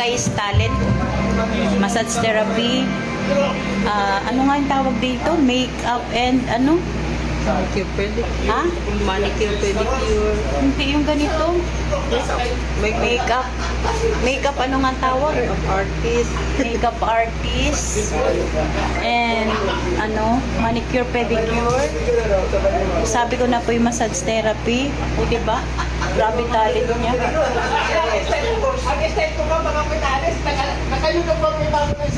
guys, talent, massage therapy, ano nga yung tawag dito? Makeup and ano? Manicure, pedicure. Ha? Manicure, pedicure. Hindi yung ganito. Makeup. Makeup, ano nga tawag? Artist. Makeup artist. And ano, manicure, pedicure. Sabi ko na po yung massage therapy. O, diba? Grabe talent niya.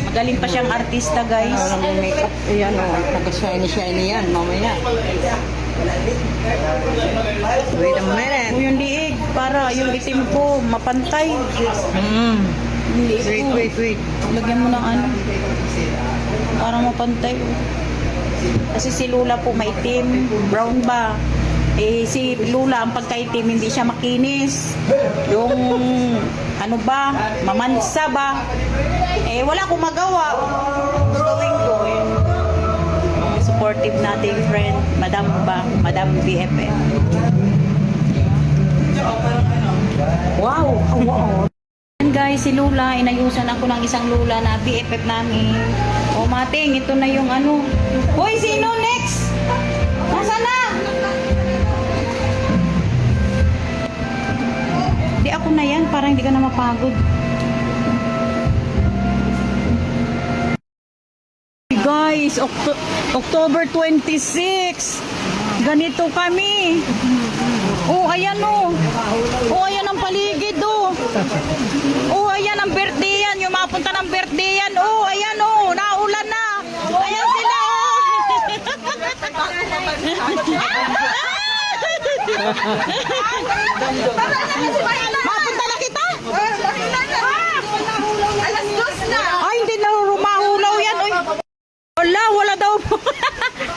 Magaling pa siyang artista, guys. Parang makeup. Ayan o. Naka-shiny-shiny yan. Mamaya. Wait a minute. O, yung liig. Para yung itim ko mapantay. Yung liig ko. Wait. Lagyan mo ng ano. Para mapantay. Kasi si Lula po maitim. Brown ba? Eh, si Lula, ang pagkaitim, hindi siya makinis. Yung, ano ba, mamansa ba? Eh, wala akong magawa. Gawin ko, eh. Supportive nating friend, Madam BFF. Wow! Oh, wow! And guys, si Lula, inayusan ako ng isang Lula na BFF namin. O, Mating, ito na yung ano. Hoy, sino next? Nasaan na? Di ako na yan, para hindi ka na mapagod. Guys, October 26. Ganito kami. Oh, ayan oh. Oh, ayan ang paligid oh. Oh, ayan ang birthday yan. Yung mapunta ng birthday yan. Oh, ayan oh. Naulan na. Ayan sila Mapunta na kita. Alas 2 na. Ay, hindi na rumahulaw yan. Oy. Wala daw.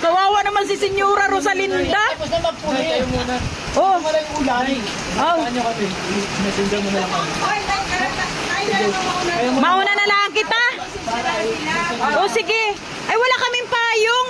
Kawawa naman si Senyora Rosalinda. Tapos na magpuli kayo muna. Oh. Wala yung ulan. Oh. Ano kami? Messenger mo na lang kami. Mauna na lang kita. O sige. Ay, wala kaming payong.